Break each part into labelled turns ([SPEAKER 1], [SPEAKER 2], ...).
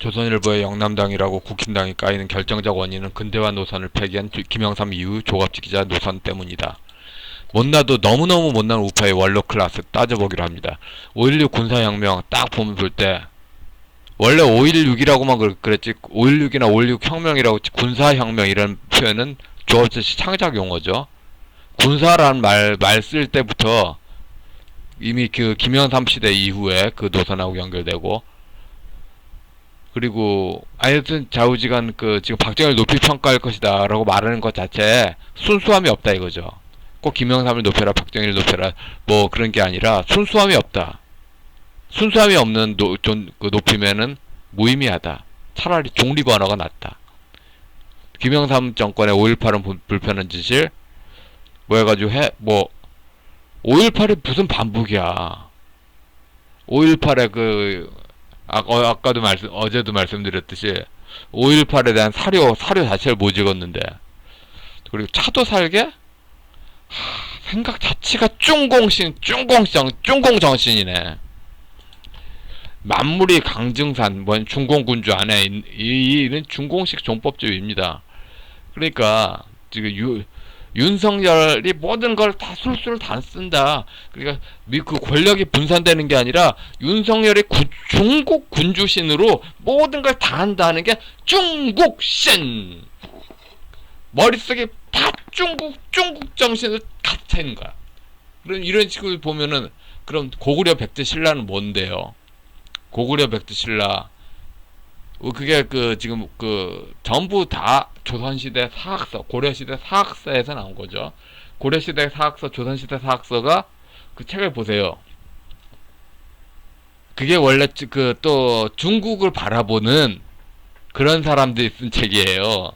[SPEAKER 1] 조선일보의 영남당이라고 국힘당이 까이는 결정적 원인은 근대화 노선을 폐기한 김영삼 이후 조갑지기자 노선 때문이다. 못나도 너무너무 못난 우파의 원로 클래스 따져보기로 합니다. 5.16 군사혁명 딱 보면 볼 때 원래 5.16이라고만 그랬지 5.16이나 5.16 혁명이라고 군사혁명 이런 표현은 조합지시 창작 용어죠. 군사라는 말 쓸 때부터 이미 그 김영삼 시대 이후에 그 노선하고 연결되고, 그리고 하여튼 좌우지간 그 지금 박정희를 높이 평가할 것이다 라고 말하는 것 자체에 순수함이 없다 이거죠. 꼭 김영삼을 높여라 박정희를 높여라 뭐 그런 게 아니라 순수함이 없다. 순수함이 없는 그 높이면은 무의미하다. 차라리 중립 언어가 낫다. 김영삼 정권의 5.18은 불편한 짓을 뭐 해가지고 5.18이 무슨 반복이야. 5.18에 아까도 어제도 말씀드렸듯이 5.18에 대한 사료 자체를 못 찍었는데, 그리고 차도 살게? 생각 자체가 중공 정신이네. 만물이 강증산, 중공군주 안에 이는 중공식 종법주의입니다. 그러니까 지금 윤석열이 모든 걸 다 술술 다 쓴다. 그러니까 그 권력이 분산되는 게 아니라 윤석열이 중국 군주신으로 모든 걸 다 한다는 게 중국신. 머릿속에 다 중국 정신을 갖춰 있는 거야. 그럼 이런 식으로 보면은 그럼 고구려 백제 신라는 뭔데요? 고구려 백제 신라 그게 지금 전부 다 조선시대 사학서, 고려시대 사학서에서 나온 거죠. 고려시대 사학서, 조선시대 사학서가 그 책을 보세요. 그게 원래 또 중국을 바라보는 그런 사람들이 쓴 책이에요.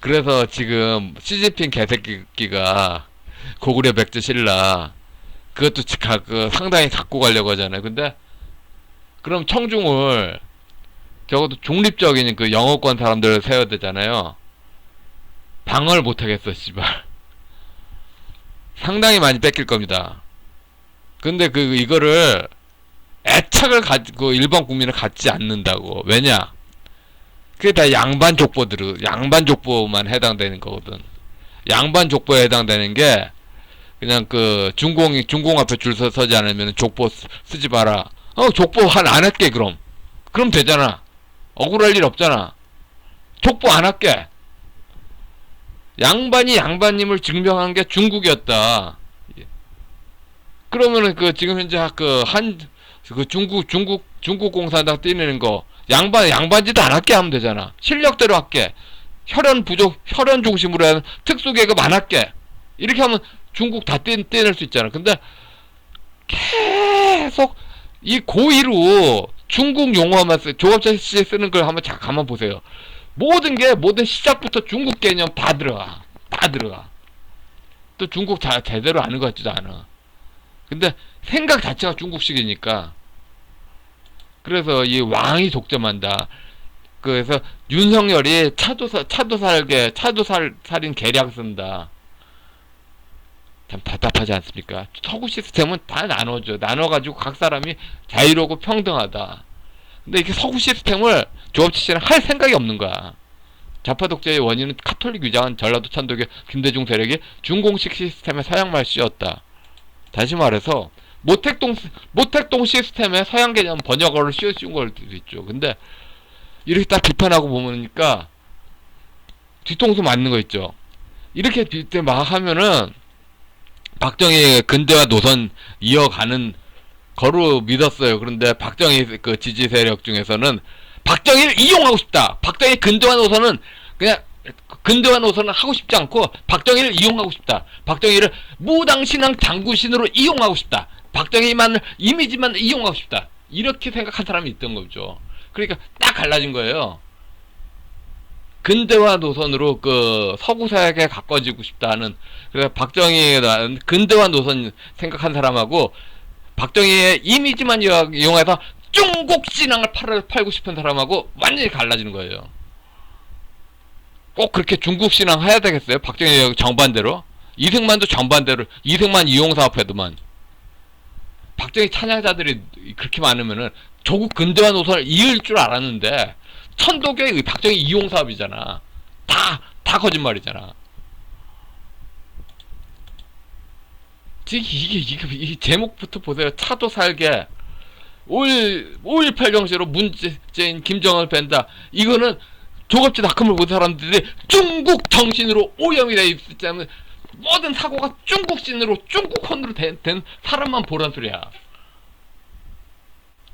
[SPEAKER 1] 그래서 지금 시진핑 개새끼가 고구려 백제 신라 그것도 상당히 갖고 가려고 하잖아요. 근데 그럼 청중을 적어도 중립적인 그 영어권 사람들을 세워야 되잖아요. 방어를 못하겠어, 씨발. 상당히 많이 뺏길 겁니다. 근데 이거를 애착을 가지고 일반 국민을 갖지 않는다고. 왜냐? 그게 다 양반 족보만 해당되는 거거든. 양반 족보에 해당되는 게 그냥 중공 앞에 줄 서지 않으면 족보 쓰지 마라. 족보 안 할게 그럼 되잖아. 억울할 일 없잖아. 족보 안 할게. 양반이 양반님을 증명한 게 중국이었다. 그러면은 지금 현재 중국 공산당 떼내는 거 양반짓 안 할게 하면 되잖아. 실력대로 할게. 혈연 중심으로 하는 특수계급 안 할게. 이렇게 하면 중국 다 떼낼 수 있잖아. 근데 계속 이 고의로 중국 용어만 조합자씨 쓰는 걸 한번 가만 보세요. 모든 시작부터 중국 개념 다 들어가. 또 중국 제대로 아는 것 같지도 않아. 근데 생각 자체가 중국식이니까. 그래서 이 왕이 독점한다. 그래서 윤석열이 차도살인 계략 쓴다. 참 답답하지 않습니까? 서구 시스템은 다 나눠가지고 각 사람이 자유롭고 평등하다. 근데 이렇게 서구 시스템을 조합지시는 할 생각이 없는 거야. 좌파 독재의 원인은 카톨릭 위장한 전라도 찬독의 김대중 세력이 중공식 시스템에 서양말 씌웠다. 다시 말해서 모택동 시스템에 서양 개념 번역어를 씌운 걸 수도 있죠. 근데 이렇게 딱 비판하고 보니까 뒤통수 맞는 거 있죠. 이렇게 막 하면은 박정희의 근대화 노선 이어가는 거로 믿었어요. 그런데 박정희 지지 세력 중에서는 박정희를 이용하고 싶다. 박정희 근대화 노선은 하고 싶지 않고 박정희를 이용하고 싶다. 박정희를 무당신앙 장구신으로 이용하고 싶다. 박정희만 이미지만 이용하고 싶다. 이렇게 생각한 사람이 있던 거죠. 그러니까 딱 갈라진 거예요. 근대화 노선으로 서구 사회에 가까워지고 싶다는, 그래서 박정희가 근대화 노선 생각한 사람하고 박정희의 이미지만 이용해서 중국 신앙을 팔고 싶은 사람하고 완전히 갈라지는 거예요. 꼭 그렇게 중국 신앙 해야 되겠어요? 박정희 정반대로? 이승만도 정반대로, 이승만 이용사업회도만. 박정희 찬양자들이 그렇게 많으면은 조국 근대화 노선을 이을 줄 알았는데 천도교의 박정희 이용 사업이잖아. 다 거짓말이잖아. 지금 이게 제목부터 보세요. 차도 살게 5.18 정신으로 문재인 김정을 뺀다. 이거는 조갑지 낙함을 본 사람들이 중국 정신으로 오염이 돼 있을 때는 모든 사고가 중국신으로 중국혼으로 된 사람만 보란 소리야.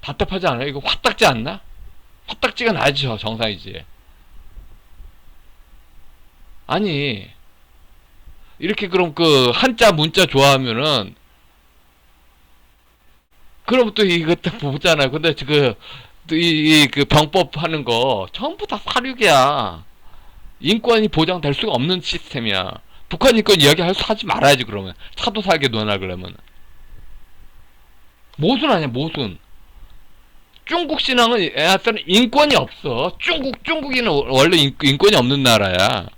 [SPEAKER 1] 답답하지 않아요? 이거 화딱지 않나? 화딱지가 나죠. 정상이지. 아니 이렇게 그럼 그 한자 문자 좋아하면은 그럼 또 이거 딱 보잖아요. 근데 그 병법 하는 거 전부 다 사륙이야. 인권이 보장될 수가 없는 시스템이야. 북한 인권 이야기 하지 말아야지. 그러면 차도 살게 논할 그러면 모순 아니야 모순. 중국 신앙은 애한테는 인권이 없어. 중국인은 원래 인권이 없는 나라야.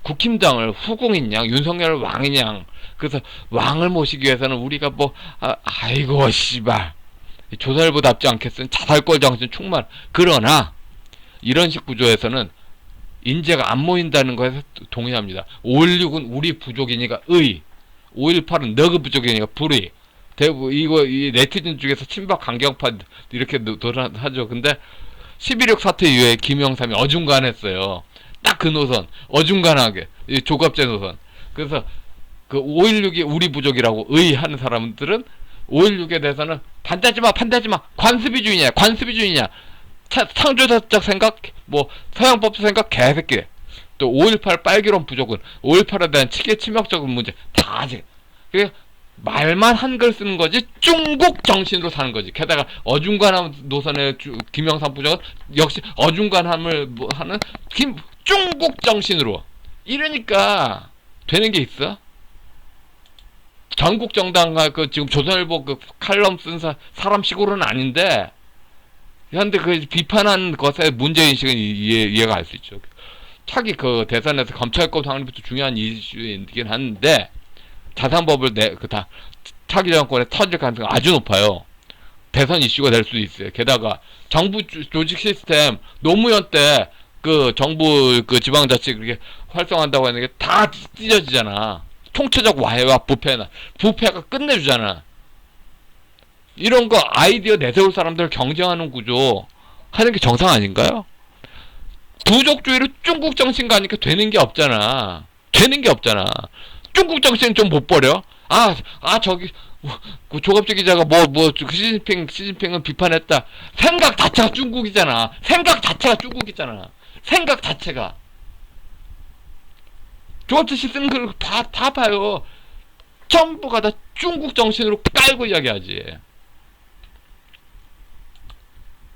[SPEAKER 1] 국힘당을 후궁이냐 윤석열을 왕이냐. 그래서 왕을 모시기 위해서는 우리가 아이고 씨발 조선일보답지 않겠으면 자살골 정신 충만. 그러나 이런 식 구조에서는 인재가 안 모인다는 거에서 동의합니다. 5.16은 우리 부족이니까 의, 5.18은 너그 부족이니까 불의. 대부분 이 네티즌 중에서 친박 강경파 이렇게 하죠. 근데 11.6 사태 이후에 김영삼이 어중간했어요. 딱 그 노선 어중간하게 조갑제 노선. 그래서 그 5.16이 우리 부족이라고 의하는 사람들은 5.16에 대해서는 반대하지마 관습이주의냐 창조적 생각 서양법적 생각 개새끼. 또 5.18 빨기론 부족은 5.18에 대한 치명적인 문제 다 아직 말만 한글 쓰는 거지 중국 정신으로 사는 거지. 게다가 어중간한 노선의 김영삼 부족은 역시 어중간함을 하는 중국 정신으로. 이러니까 되는 게 있어? 전국 정당과 지금 조선일보 칼럼 쓴 사람식으로는 아닌데, 그런데 비판한 것에 문제인식은 이해가 갈 수 있죠. 차기 대선에서 검찰권 확립부터 중요한 이슈이긴 한데, 자산법을 차기 정권에 터질 가능성이 아주 높아요. 대선 이슈가 될 수도 있어요. 게다가 정부 조직 시스템 노무현 때 정부 지방자치 그렇게 활성화한다고 하는 게 다 찢어지잖아. 통치적 와해와 부패가 끝내주잖아. 이런 거 아이디어 내세울 사람들 경쟁하는 구조 하는 게 정상 아닌가요? 부족주의로 중국 정신 가니까 되는 게 없잖아. 중국 정신 좀 못 버려? 조갑재 기자가 시진핑은 비판했다. 생각 자체가 중국이잖아. 생각 자체가. 조갑재 씨 쓰는 걸 다 봐요. 전부가 다 중국 정신으로 깔고 이야기하지.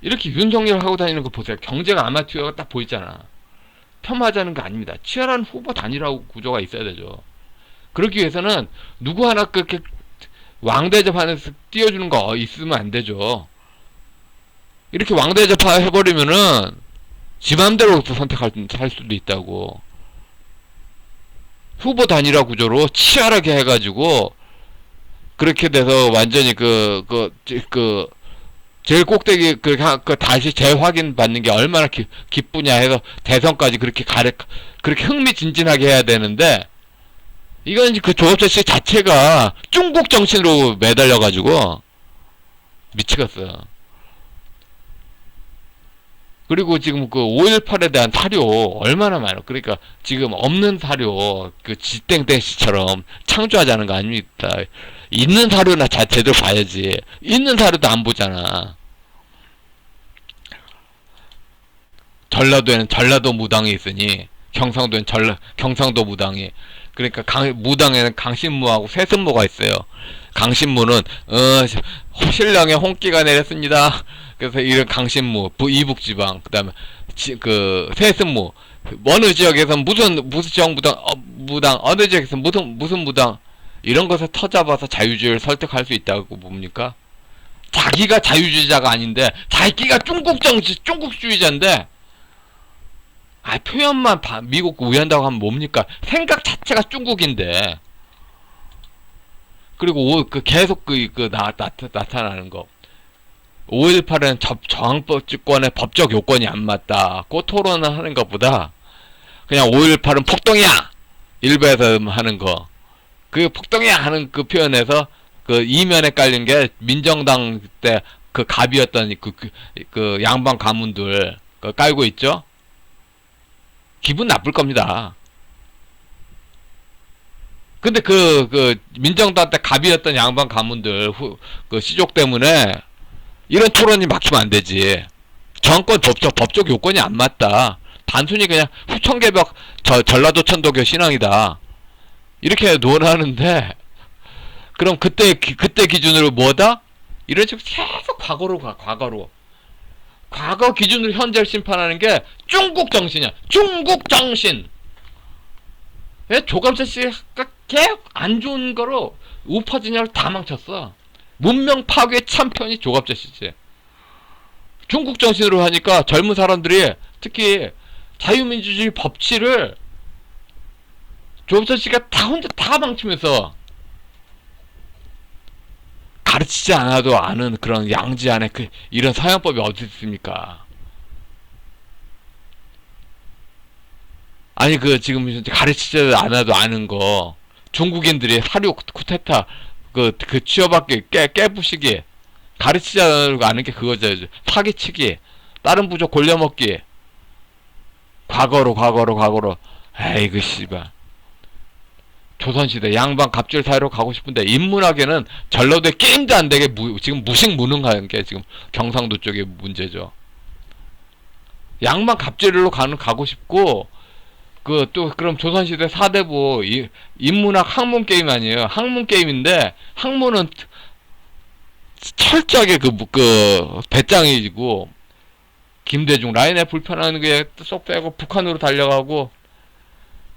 [SPEAKER 1] 이렇게 윤석열 하고 다니는 거 보세요. 경제가 아마추어가 딱 보이잖아. 폄하하자는 거 아닙니다. 치열한 후보 단일화 구조가 있어야 되죠. 그러기 위해서는 누구 하나 그렇게 왕대접하면서 띄워주는 거 있으면 안 되죠. 이렇게 왕대접 해버리면은 지 맘대로 선택할 수도 있다고. 후보 단일화 구조로 치열하게 해가지고 그렇게 돼서 완전히 제일 꼭대기 다시 재확인 받는 게 얼마나 기쁘냐 해서 대선까지 그렇게 흥미진진하게 해야 되는데, 이건 조갑재 씨 자체가 중국 정신으로 매달려가지고 미치겠어요. 그리고 지금 5.18에 대한 사료 얼마나 많아. 그러니까 지금 없는 사료 지땡땡 씨처럼 창조하자는 거 아닙니까? 있는 사료나 제대로 봐야지. 있는 사료도 안 보잖아. 전라도에는 전라도 무당이 있으니 경상도에는 경상도 무당이. 그러니까 무당에는 강신무하고 세습무가 있어요. 강신무는 신령의 홍기가 내렸습니다. 그래서 이런 강신무 이북지방, 그다음에 세습무 어느 지역에서 무슨 지역 무당 어느 지역에서 무슨 무당 이런 것을 터잡아서 자유주의를 설득할 수 있다고 봅니까? 자기가 자유주의자가 아닌데 자기가 중국주의자인데 표현만 미국 우회한다고 하면 뭡니까? 생각 자체가 중국인데 그리고 계속 나타나는 거. 5.18은 저항법권의 법적 요건이 안 맞다. 그 토론을 하는 것보다 그냥 5.18은 폭동이야! 일부에서 하는 거. 그 폭동이야! 하는 그 표현에서 그 이면에 깔린 게 민정당 때 그 갑이었던 그 양반 가문들 깔고 있죠? 기분 나쁠 겁니다. 근데 민정당 때 갑이었던 양반 가문들 그 시족 때문에 이런 토론이 막히면 안 되지. 정권 법적 요건이 안 맞다. 단순히 그냥 후천개벽 전라도 천도교 신앙이다. 이렇게 논하는데 그럼 그때 기준으로 뭐다? 이런 식으로 계속 과거로 가. 과거 기준으로 현재를 심판하는 게 중국 정신이야. 중국 정신. 조감세 씨가 계속 안 좋은 거로 우파 진영을 다 망쳤어. 문명 파괴 참편이 조갑재 씨지. 중국 정신으로 하니까 젊은 사람들이 특히 자유민주주의 법치를 조갑재 씨가 다 혼자 다 망치면서 가르치지 않아도 아는 그런 양지 안에 이런 서양법이 어디 있습니까? 아니 지금 가르치지 않아도 아는 거 중국인들이 사료 쿠데타 그 취업학교 깨부시기 가르치지 않아도 아는 게 그거죠. 사기치기 다른 부족 골려먹기 과거로 에이그 씨발 조선시대 양반 갑질 사회로 가고 싶은데 인문학에는 전라도에 게임도 안 되게 지금 무식무능한 게 지금 경상도 쪽의 문제죠. 양반 갑질로 가고 싶고 그럼 조선시대 4대부 인문학 학문 게임 아니에요. 학문 게임인데 학문은 철저하게 배짱이고 김대중 라인에 불편한 게 쏙 빼고 북한으로 달려가고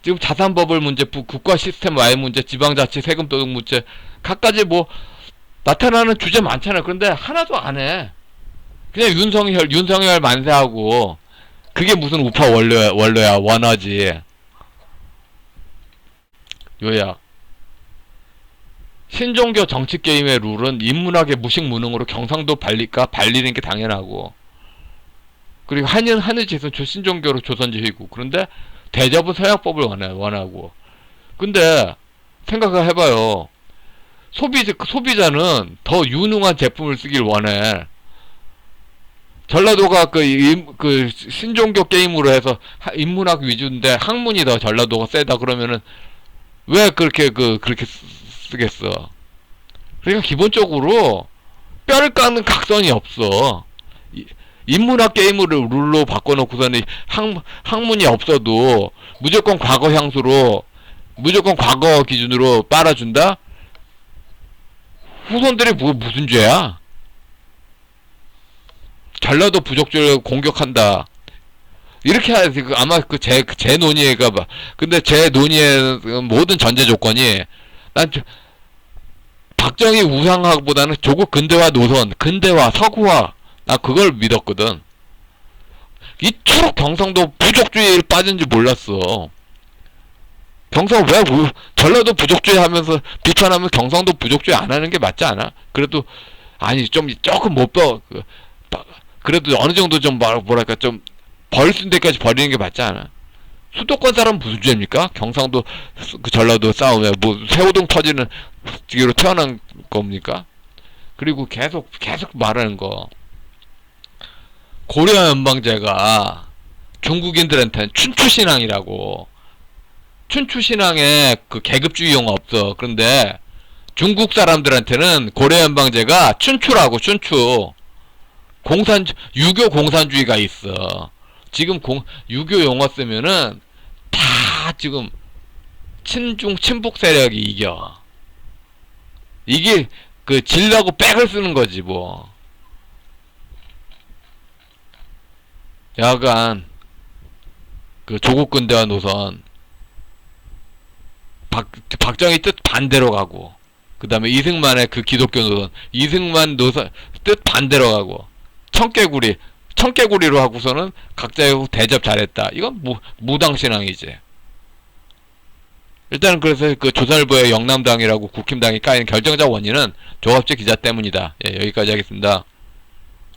[SPEAKER 1] 지금 자산버블 문제, 국가 시스템 와해 문제, 지방자치 세금 도둑 문제 각가지 나타나는 주제 많잖아요. 그런데 하나도 안 해. 그냥 윤석열 만세하고 그게 무슨 우파 원로야 원어지. 요약. 신종교 정치게임의 룰은 인문학의 무식무능으로 경상도 발리는 게 당연하고 그리고 하늘짓은 신종교로 조선지휘고 그런데 대접은 서양법을 원하고 근데 생각을 해봐요. 소비자는 더 유능한 제품을 쓰길 원해. 전라도가 신종교 게임으로 해서 인문학 위주인데 학문이 더 전라도가 세다 그러면은 왜 그렇게 쓰겠어. 그러니까 기본적으로 뼈를 까는 각성이 없어. 인문학 게임을 룰로 바꿔놓고서는 학문이 없어도 무조건 과거 향수로 무조건 과거 기준으로 빨아준다? 후손들이 무슨 죄야? 전라도 부족주를 공격한다. 이렇게 해야지. 아마 제 논의가 근데 제 논의의 모든 전제 조건이 난 박정희 우상학보다는 조국 근대화 노선, 근대화 서구화 나 그걸 믿었거든. 이토록 경상도 부족주의에 빠진지 몰랐어. 전라도 부족주의 하면서 비판하면 경상도 부족주의 안 하는 게 맞지 않아? 그래도 아니 조금 그래도 어느 정도 좀 뭐랄까 좀 버릴 수 있는 데까지 버리는 게 맞지 않아? 수도권 사람은 무슨 죄입니까? 경상도 전라도 싸움에 세호동 터지는 지기로 태어난 겁니까? 그리고 계속 말하는 거 고려 연방제가 중국인들한테는 춘추신앙이라고. 춘추신앙에 계급주의 용어 없어. 그런데 중국 사람들한테는 고려 연방제가 춘추라고. 춘추 유교 공산주의가 있어. 지금 유교 용어 쓰면은 다 지금 친북 세력이 이겨. 이게 질라고 백을 쓰는 거지 뭐. 야간 조국 근대화 노선 박정희 뜻 반대로 가고 그 다음에 이승만의 기독교 노선 이승만 노선 뜻 반대로 가고 청개구리로 하고서는 각자의 대접 잘했다. 이건 무당신앙이지. 일단은 그래서 그 조선일보의 영남당이라고 국힘당이 까이는 결정적 원인은 조갑재 기자 때문이다. 예, 여기까지 하겠습니다.